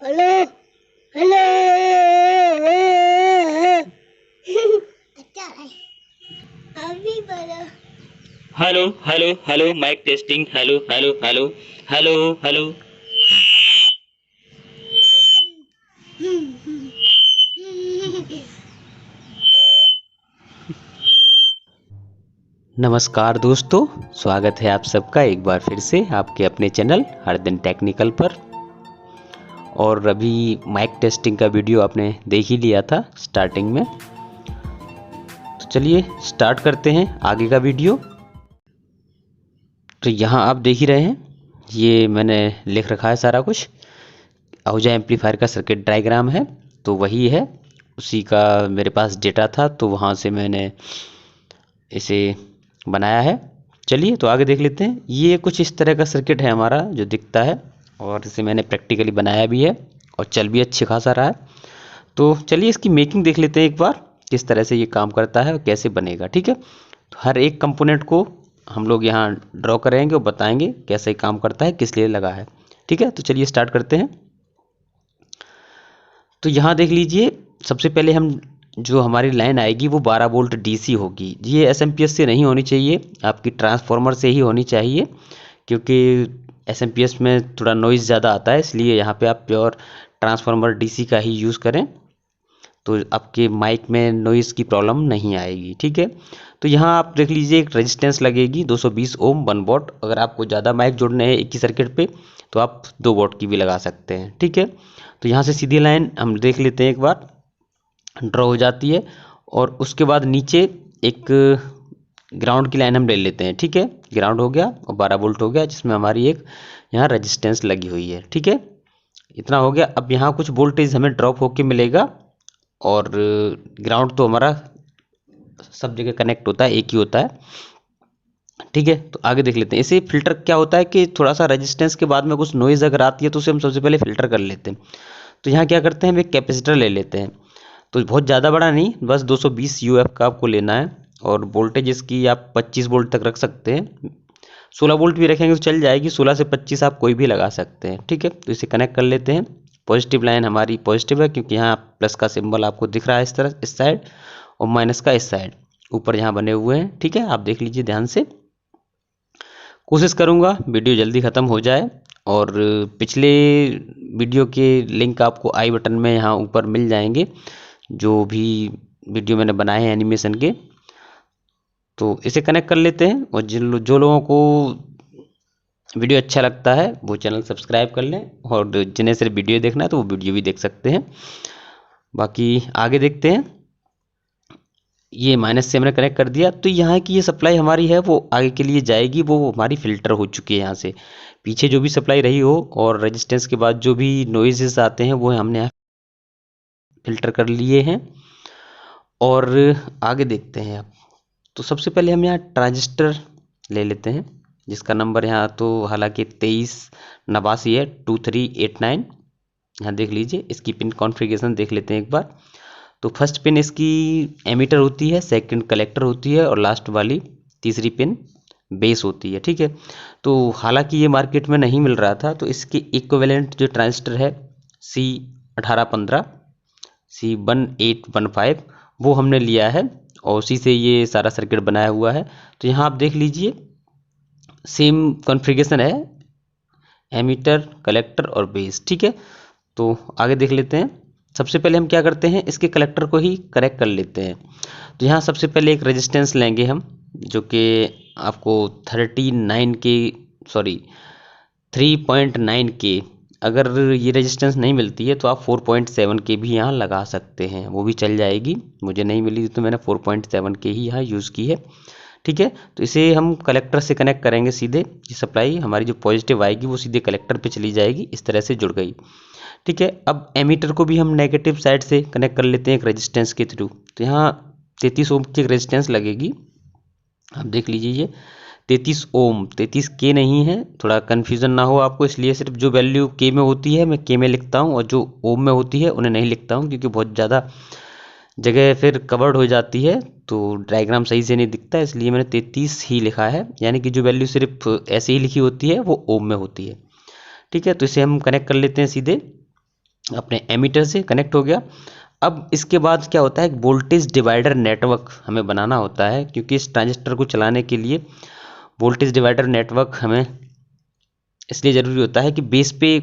Hello hello. अच्छा है अभी बोलो। Hello hello hello mike testing. Hello hello hello hello hello. नमस्कार दोस्तों, स्वागत है आप सबका एक बार फिर से आपके अपने चैनल हर दिन टेक्निकल पर। और अभी माइक टेस्टिंग का वीडियो आपने देख ही लिया था स्टार्टिंग में, तो चलिए स्टार्ट करते हैं आगे का वीडियो। तो यहाँ आप देख ही रहे हैं, ये मैंने लिख रखा है सारा कुछ। आहूजा एम्पलीफायर का सर्किट डायग्राम है, तो वही है, उसी का मेरे पास डेटा था, तो वहाँ से मैंने इसे बनाया है। चलिए तो आगे देख लेते हैं। ये कुछ इस तरह का सर्किट है हमारा जो दिखता है, और इसे मैंने प्रैक्टिकली बनाया भी है और चल भी अच्छे खासा रहा है। तो चलिए इसकी मेकिंग देख लेते हैं एक बार, किस तरह से ये काम करता है और कैसे बनेगा। ठीक है, तो हर एक कंपोनेंट को हम लोग यहाँ ड्रॉ करेंगे और बताएंगे कैसे काम करता है, किस लिए लगा है। ठीक है, तो चलिए स्टार्ट करते हैं। तो यहाँ देख लीजिए, सबसे पहले हम जो हमारी लाइन आएगी वो 12 वोल्ट डीसी होगी। ये एसएमपीएस से नहीं होनी चाहिए, आपकी ट्रांसफार्मर से ही होनी चाहिए, क्योंकि एसएमपीएस में थोड़ा नॉइज़ ज़्यादा आता है, इसलिए यहाँ पे आप प्योर ट्रांसफार्मर डीसी का ही यूज़ करें, तो आपके माइक में नॉइज़ की प्रॉब्लम नहीं आएगी। ठीक है, तो यहाँ आप देख लीजिए एक रेजिस्टेंस लगेगी 220 ओम 1 वॉट। अगर आपको ज़्यादा माइक जोड़ने हैं एक ही सर्किट पे, तो आप 2 वॉट की भी लगा सकते हैं। ठीक है, तो यहाँ से सीधी लाइन हम देख लेते हैं एक बार, ड्रॉ हो जाती है, और उसके बाद नीचे एक ग्राउंड की लाइन हम ले लेते हैं। ठीक है, ग्राउंड हो गया और 12 वोल्ट हो गया, जिसमें हमारी एक यहाँ रेजिस्टेंस लगी हुई है। ठीक है, इतना हो गया। अब यहाँ कुछ वोल्टेज हमें ड्रॉप होके मिलेगा, और ग्राउंड तो हमारा सब जगह कनेक्ट होता है, एक ही होता है। ठीक है, तो आगे देख लेते हैं। इसे फिल्टर क्या होता है कि थोड़ा सा रेजिस्टेंस के बाद में कुछ नॉइज़ अगर आती है तो उसे हम सबसे पहले फिल्टर कर लेते हैं। तो यहाँ क्या करते हैं, हम एक कैपेसिटर ले लेते हैं। तो बहुत ज़्यादा बड़ा नहीं, बस 220 यूएफ का आपको लेना है, और वोल्टेज इसकी आप 25 वोल्ट तक रख सकते हैं। 16 वोल्ट भी रखेंगे तो चल जाएगी, 16 से 25 आप कोई भी लगा सकते हैं। ठीक है, तो इसे कनेक्ट कर लेते हैं। पॉजिटिव लाइन हमारी पॉजिटिव है, क्योंकि यहाँ प्लस का सिंबल आपको दिख रहा है इस तरह इस साइड, और माइनस का इस साइड ऊपर यहाँ बने हुए हैं। ठीक है, आप देख लीजिए ध्यान से। कोशिश करूँगा वीडियो जल्दी ख़त्म हो जाए, और पिछले वीडियो के लिंक आपको आई बटन में यहाँ ऊपर मिल जाएंगे, जो भी वीडियो मैंने बनाए हैं एनिमेशन के। तो इसे कनेक्ट कर लेते हैं, और जो लोगों को वीडियो अच्छा लगता है वो चैनल सब्सक्राइब कर लें, और जिन्हें सिर्फ वीडियो देखना है तो वो वीडियो भी देख सकते हैं। बाकी आगे देखते हैं। ये माइनस से हमने कनेक्ट कर दिया, तो यहाँ की ये सप्लाई हमारी है वो आगे के लिए जाएगी, वो हमारी फ़िल्टर हो चुकी है। यहाँ से पीछे जो भी सप्लाई रही हो और रेजिस्टेंस के बाद जो भी नॉइजेस आते हैं वो हमने यहाँ फ़िल्टर कर लिए हैं। और आगे देखते हैं अब। तो सबसे पहले हम यहाँ ट्रांजिस्टर ले लेते हैं, जिसका नंबर यहाँ तो हालांकि 2389 है, 2389। यहाँ देख लीजिए, इसकी पिन कॉन्फ़िगरेशन देख लेते हैं एक बार। तो फर्स्ट पिन इसकी एमीटर होती है, सेकंड कलेक्टर होती है, और लास्ट वाली तीसरी पिन बेस होती है। ठीक है, तो हालांकि ये मार्केट में नहीं मिल रहा था, तो इसके इक्विवेलेंट जो ट्रांजिस्टर है C1815 C1815 वो हमने लिया है, और उसी से ये सारा सर्किट बनाया हुआ है। तो यहाँ आप देख लीजिए सेम कॉन्फ़िगरेशन है, एमीटर कलेक्टर और बेस। ठीक है, तो आगे देख लेते हैं। सबसे पहले हम क्या करते हैं, इसके कलेक्टर को ही करेक्ट कर लेते हैं। तो यहाँ सबसे पहले एक रेजिस्टेंस लेंगे हम, जो कि आपको 39 के सॉरी 3.9 के, अगर ये रेजिस्टेंस नहीं मिलती है तो आप 4.7 के भी यहाँ लगा सकते हैं, वो भी चल जाएगी। मुझे नहीं मिली तो मैंने 4.7 के ही यहाँ यूज़ की है। ठीक है, तो इसे हम कलेक्टर से कनेक्ट करेंगे सीधे। ये सप्लाई हमारी जो पॉजिटिव आएगी वो सीधे कलेक्टर पे चली जाएगी, इस तरह से जुड़ गई। ठीक है, अब एमीटर को भी हम नेगेटिव साइड से कनेक्ट कर लेते हैं एक रेजिस्टेंस के थ्रू। तो यहाँ 33 ओम की एक रेजिस्टेंस लगेगी, आप देख लीजिए। ये 33 ओम, 33 के नहीं है, थोड़ा कन्फ्यूज़न ना हो आपको, इसलिए सिर्फ जो वैल्यू के में होती है मैं के में लिखता हूँ, और जो ओम में होती है उन्हें नहीं लिखता हूँ, क्योंकि बहुत ज़्यादा जगह फिर कवर्ड हो जाती है तो डायग्राम सही से नहीं दिखता, इसलिए मैंने 33 ही लिखा है। यानी कि जो वैल्यू सिर्फ ऐसे ही लिखी होती है वो ओम में होती है। ठीक है, तो इसे हम कनेक्ट कर लेते हैं सीधे। अपने एमीटर से कनेक्ट हो गया। अब इसके बाद क्या होता है, एक वोल्टेज डिवाइडर नेटवर्क हमें बनाना होता है, क्योंकि इस ट्रांजिस्टर को चलाने के लिए वोल्टेज डिवाइडर नेटवर्क हमें इसलिए ज़रूरी होता है कि बेस पे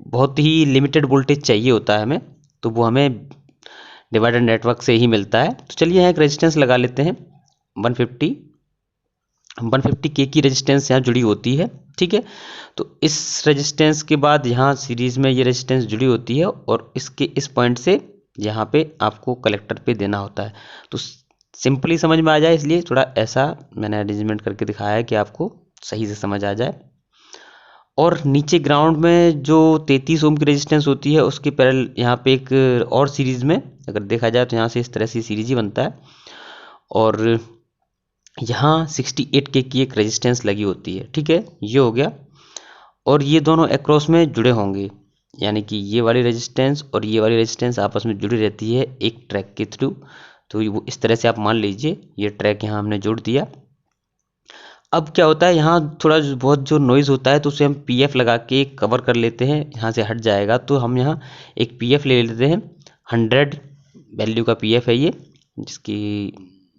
बहुत ही लिमिटेड वोल्टेज चाहिए होता है हमें, तो वो हमें डिवाइडर नेटवर्क से ही मिलता है। तो चलिए यहाँ एक रेजिस्टेंस लगा लेते हैं 150 के की रेजिस्टेंस यहाँ जुड़ी होती है, ठीक है। तो इस रेजिस्टेंस के बाद यहाँ सीरीज में ये रेजिस्टेंस जुड़ी होती है, और इसके इस पॉइंट से यहाँ पे आपको कलेक्टर पे देना होता है। तो सिंपली समझ में आ जाए इसलिए थोड़ा ऐसा मैंने अरेंजमेंट करके दिखाया है कि आपको सही से समझ आ जाए। और नीचे ग्राउंड में जो 33 ओम की रेजिस्टेंस होती है उसके पैरेलल यहाँ पे एक और सीरीज में अगर देखा जाए तो यहाँ से इस तरह से सीरीज ही बनता है, और यहाँ 68 के की एक रेजिस्टेंस लगी होती है, ठीक है। ये हो गया, और ये दोनों अक्रॉस में जुड़े होंगे, यानी कि ये वाली रेजिस्टेंस और ये वाली रेजिस्टेंस आपस में जुड़ी रहती है एक ट्रैक के थ्रू। तो वो इस तरह से आप मान लीजिए ये ट्रैक यहाँ हमने जोड़ दिया। अब क्या होता है, यहाँ थोड़ा बहुत जो नॉइज़ होता है तो उसे हम पीएफ लगा के कवर कर लेते हैं, यहाँ से हट जाएगा। तो हम यहाँ एक पीएफ ले लेते हैं, 100 वैल्यू का पीएफ है ये, जिसकी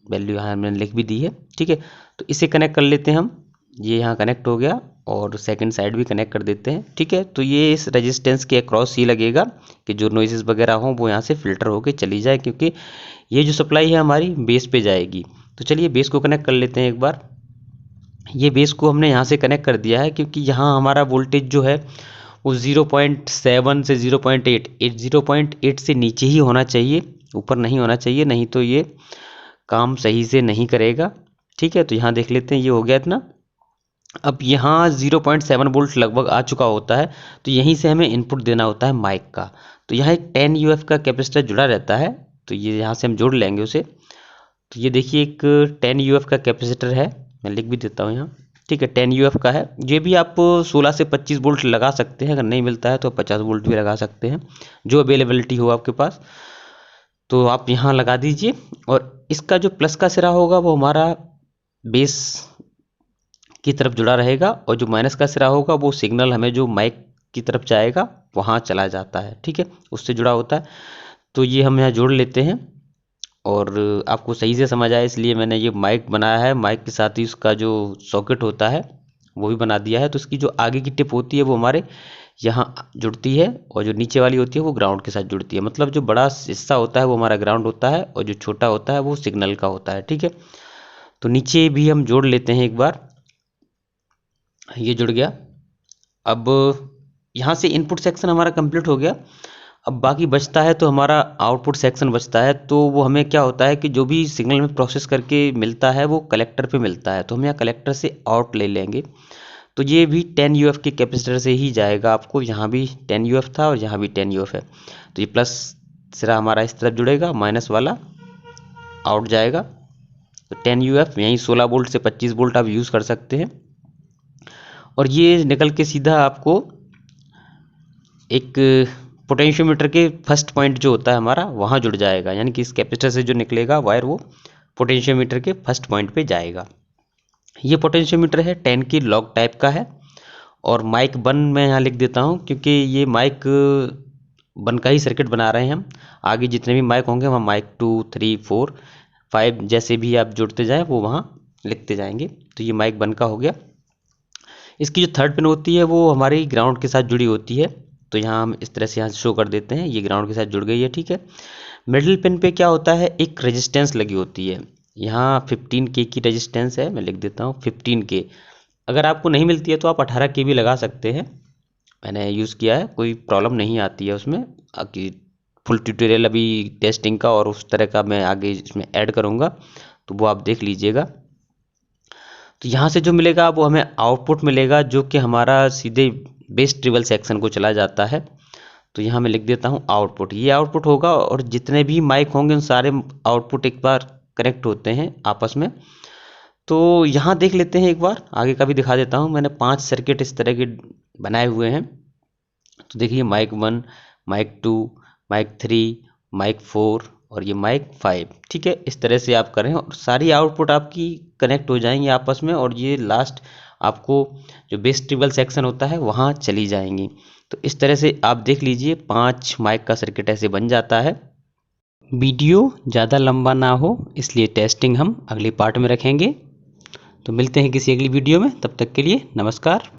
वैल्यू यहाँ मैंने लिख भी दी है, ठीक है। तो इसे कनेक्ट कर लेते हैं हम, ये यहाँ कनेक्ट हो गया, और सेकंड साइड भी कनेक्ट कर देते हैं, ठीक है। तो ये इस रेजिस्टेंस के अक्रॉस ही लगेगा कि जो नॉइज़ेस वगैरह हों वो यहाँ से फिल्टर होके चली जाए, क्योंकि ये जो सप्लाई है हमारी बेस पे जाएगी। तो चलिए बेस को कनेक्ट कर लेते हैं एक बार। ये बेस को हमने यहाँ से कनेक्ट कर दिया है, क्योंकि यहाँ हमारा वोल्टेज जो है वो 0.7 से 0.8 से नीचे ही होना चाहिए, ऊपर नहीं होना चाहिए, नहीं तो ये काम सही से नहीं करेगा, ठीक है। तो यहाँ देख लेते हैं, ये हो गया इतना। अब यहाँ 0.7 वोल्ट लगभग आ चुका होता है, तो यहीं से हमें इनपुट देना होता है माइक का। तो यहाँ एक 10 यूएफ का कैपेसिटर जुड़ा रहता है, तो ये यहाँ से हम जोड़ लेंगे उसे। तो ये देखिए एक 10 यूएफ का कैपेसिटर है, मैं लिख भी देता हूँ यहाँ, ठीक है। 10 यूएफ का है, ये भी आप 16 से 25 वोल्ट लगा सकते हैं, अगर नहीं मिलता है तो 50 वोल्ट भी लगा सकते हैं, जो अवेलेबिलिटी हो आपके पास। तो आप यहाँ लगा दीजिए, और इसका जो प्लस का सिरा होगा वो हमारा बेस की तरफ जुड़ा रहेगा, और जो माइनस का सिरा होगा वो सिग्नल हमें जो माइक की तरफ जाएगा वहाँ चला जाता है, ठीक है, उससे जुड़ा होता है। तो ये हम यहाँ जोड़ लेते हैं, और आपको सही से समझ आए इसलिए मैंने ये माइक बनाया है। माइक के साथ ही उसका जो सॉकेट होता है वो भी बना दिया है। तो उसकी जो आगे की टिप होती है वो हमारे यहाँ जुड़ती है, और जो नीचे वाली होती है वो ग्राउंड के साथ जुड़ती है। मतलब जो बड़ा हिस्सा होता है वो हमारा ग्राउंड होता है, और जो छोटा होता है वो सिग्नल का होता है, ठीक है। तो नीचे भी हम जोड़ लेते हैं एक बार, ये जुड़ गया। अब यहाँ से इनपुट सेक्शन हमारा कंप्लीट हो गया। अब बाकी बचता है तो हमारा आउटपुट सेक्शन बचता है। तो वो हमें क्या होता है कि जो भी सिग्नल में प्रोसेस करके मिलता है वो कलेक्टर पे मिलता है, तो हम यहाँ कलेक्टर से आउट ले लेंगे। तो ये भी 10 यूएफ के कैपेसिटर से ही जाएगा आपको, यहाँ भी 10 यूएफ था और यहाँ भी 10 यूएफ है। तो ये प्लस सिरा हमारा इस तरफ जुड़ेगा, माइनस वाला आउट जाएगा। तो 10 यूएफ यहीं 16 वोल्ट से 25 वोल्ट आप यूज़ कर सकते हैं, और ये निकल के सीधा आपको एक पोटेंशियोमीटर के फर्स्ट पॉइंट जो होता है हमारा वहाँ जुड़ जाएगा, यानी कि इस कैपेसिटर से जो निकलेगा वायर वो पोटेंशियोमीटर के फर्स्ट पॉइंट पे जाएगा। ये पोटेंशियोमीटर है 10 की लॉग टाइप का है, और माइक 1 मैं यहाँ लिख देता हूँ क्योंकि ये माइक 1 का ही सर्किट बना रहे हैं हम। आगे जितने भी माइक होंगे वहाँ माइक 2, 3, 4, 5 जैसे भी आप जुड़ते जाएँ वो वहाँ लिखते जाएंगे। तो ये माइक 1 का हो गया। इसकी जो थर्ड पिन होती है वो हमारी ग्राउंड के साथ जुड़ी होती है, तो यहाँ हम इस तरह से यहाँ शो कर देते हैं, ये ग्राउंड के साथ जुड़ गई है, ठीक है। मिडिल पिन पे क्या होता है, एक रेजिस्टेंस लगी होती है, यहाँ 15 के की रेजिस्टेंस है, मैं लिख देता हूँ 15 के। अगर आपको नहीं मिलती है तो आप 18 के भी लगा सकते हैं, मैंने यूज़ किया है, कोई प्रॉब्लम नहीं आती है उसमें। बाकी फुल ट्यूटोरियल अभी टेस्टिंग का और उस तरह का मैं आगे इसमें ऐड करूँगा, तो वो आप देख लीजिएगा। तो यहाँ से जो मिलेगा वो हमें आउटपुट मिलेगा, जो कि हमारा सीधे बेस ट्रिबल सेक्शन को चला जाता है। तो यहाँ मैं लिख देता हूँ आउटपुट, ये आउटपुट होगा, और जितने भी माइक होंगे उन सारे आउटपुट एक बार कनेक्ट होते हैं आपस में। तो यहाँ देख लेते हैं एक बार, आगे का भी दिखा देता हूँ। मैंने 5 सर्किट इस तरह के बनाए हुए हैं। तो देखिए माइक 1, माइक 2, माइक 3, माइक 4 और ये माइक 5, ठीक है। इस तरह से आप करें और सारी आउटपुट आपकी कनेक्ट हो जाएंगी आपस में, और ये लास्ट आपको जो बेस ट्रिबल सेक्शन होता है वहाँ चली जाएंगी। तो इस तरह से आप देख लीजिए 5 माइक का सर्किट ऐसे बन जाता है। वीडियो ज़्यादा लंबा ना हो इसलिए टेस्टिंग हम अगले पार्ट में रखेंगे। तो मिलते हैं किसी अगली वीडियो में, तब तक के लिए नमस्कार।